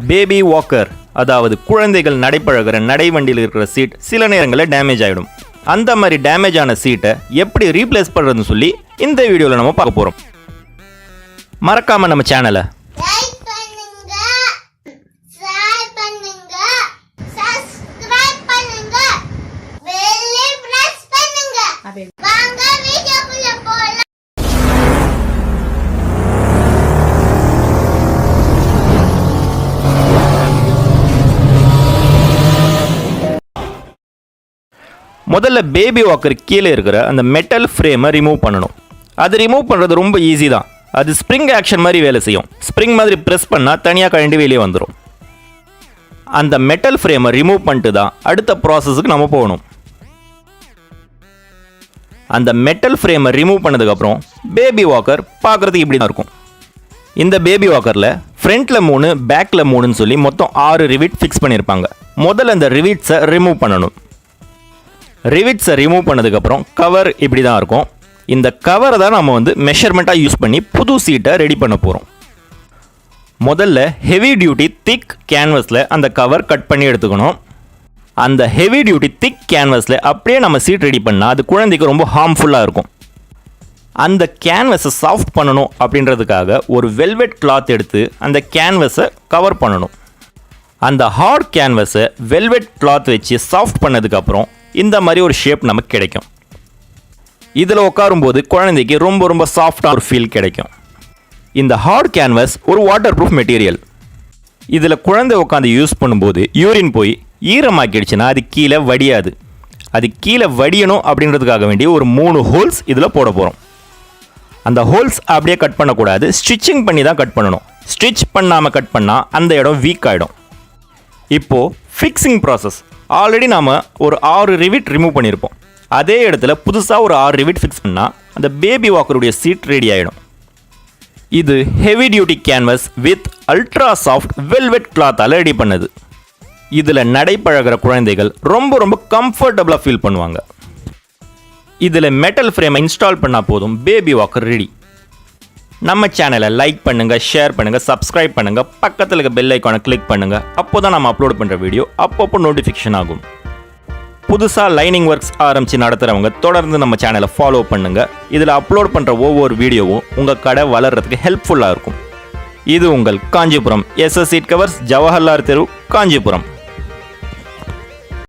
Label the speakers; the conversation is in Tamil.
Speaker 1: பேபி வாக்கர் அதாவது குழந்தைகள் நடைபழகிற நடைவண்டியில் இருக்கிற சீட் சில நேரங்களில் டேமேஜ் ஆகிடும். அந்த மாதிரி டேமேஜ் ஆன சீட்டை எப்படி ரீப்ளேஸ் பண்ணுறதுன்னு சொல்லி இந்த வீடியோவில் நம்ம பார்க்க போகிறோம். மறக்காமல் நம்ம சேனலை முதல்ல பேபி வாக்கர் கீழே இருக்கிற அந்த மெட்டல் ஃப்ரேமை ரிமூவ் பண்ணணும். அது ரிமூவ் பண்ணுறது ரொம்ப ஈஸி தான். அது ஸ்ப்ரிங் ஆக்ஷன் மாதிரி வேலை செய்யும். ஸ்ப்ரிங் மாதிரி ப்ரெஸ் பண்ணால் தனியாக கழண்டு வெளியே வந்துடும். அந்த மெட்டல் ஃப்ரேமை ரிமூவ் பண்ணிட்டு தான் அடுத்த ப்ராசஸுக்கு நம்ம போகணும். அந்த மெட்டல் ஃப்ரேமை ரிமூவ் பண்ணதுக்கப்புறம் பேபி வாக்கர் பார்க்குறதுக்கு இப்படி தான் இருக்கும். இந்த பேபி வாக்கரில் ஃப்ரண்ட்டில் 3 பேக்கில் 3ன்னு சொல்லி மொத்தம் 6 ரிவிட் ஃபிக்ஸ் பண்ணியிருப்பாங்க. முதல்ல அந்த ரிவிட்ஸை ரிமூவ் பண்ணணும். ரிவிட்ஸை ரிமூவ் பண்ணதுக்கப்புறம் கவர் இப்படி தான் இருக்கும். இந்த கவரை தான் நம்ம மெஷர்மெண்ட்டாக யூஸ் பண்ணி புது சீட்டை ரெடி பண்ண போகிறோம். முதல்ல ஹெவி டியூட்டி திக் கேன்வஸில் அந்த கவர் கட் பண்ணி எடுத்துக்கணும். அந்த ஹெவி டியூட்டி திக் கேன்வஸில் அப்படியே நம்ம சீட் ரெடி பண்ணால் அது குழந்தைக்கு ரொம்ப ஹார்ம்ஃபுல்லாக இருக்கும். அந்த கேன்வஸை சாஃப்ட் பண்ணணும் அப்படின்றதுக்காக ஒரு வெல்வெட் கிளாத் எடுத்து அந்த கேன்வஸை கவர் பண்ணணும். அந்த ஹார்ட் கேன்வஸை வெல்வெட் கிளாத் வச்சு சாஃப்ட் பண்ணதுக்கப்புறம் இந்த மாதிரி ஒரு ஷேப் நமக்கு கிடைக்கும். இதில் உட்காரும்போது குழந்தைக்கு ரொம்ப ரொம்ப சாஃப்டாக ஒரு ஃபீல் கிடைக்கும். இந்த ஹார்ட் கேன்வஸ் ஒரு வாட்டர் ப்ரூஃப் மெட்டீரியல். இதில் குழந்தை உட்காந்து யூஸ் பண்ணும்போது யூரின் போய் ஈரமாக்கிடுச்சுன்னா அது கீழே வடியாது. அது கீழே வடியணும் அப்படின்றதுக்காக வேண்டி ஒரு 3 ஹோல்ஸ் இதில் போட போகிறோம். அந்த ஹோல்ஸ் அப்படியே கட் பண்ணக்கூடாது, ஸ்டிச்சிங் பண்ணி தான் கட் பண்ணணும். ஸ்டிச் பண்ணாமல் கட் பண்ணால் அந்த இடம் வீக் ஆகிடும். இப்போது ஃபிக்ஸிங் ப்ராசஸ். ஆல்ரெடி நாம் ஒரு 6 ரிவிட் ரிமூவ் பண்ணியிருப்போம். அதே இடத்துல புதுசாக ஒரு 6 ரிவிட் ஃபிக்ஸ் பண்ணால் அந்த பேபி வாக்கருடைய சீட் ரெடி ஆகிடும். இது heavy duty canvas with ultra soft velvet கிளாத்தால் ரெடி பண்ணது. இதில் நடைபழகிற குழந்தைகள் ரொம்ப ரொம்ப கம்ஃபர்டபுளாக ஃபீல் பண்ணுவாங்க. இதில் மெட்டல் ஃப்ரேமை இன்ஸ்டால் பண்ணால் போதும், பேபி வாக்கர் ரெடி. நம்ம சேனலை லைக் பண்ணுங்கள், ஷேர் பண்ணுங்கள், சப்ஸ்கிரைப் பண்ணுங்கள், பக்கத்தில் இருக்க பெல் ஐக்கானை கிளிக் பண்ணுங்கள். அப்போ தான் நம்ம அப்லோட் பண்ணுற வீடியோ அப்பப்போ நோட்டிஃபிகேஷன் ஆகும். புதுசாக லைனிங் ஒர்க்ஸ் ஆரம்பித்து நடத்துகிறவங்க தொடர்ந்து நம்ம சேனலை ஃபாலோ பண்ணுங்கள். இதில் அப்லோட் பண்ணுற ஒவ்வொரு வீடியோவும் உங்கள் கடை வளர்கிறதுக்கு ஹெல்ப்ஃபுல்லாக இருக்கும். இது உங்கள் Kanchipuram SS seat covers, Jawaharlal தெரு, காஞ்சிபுரம்.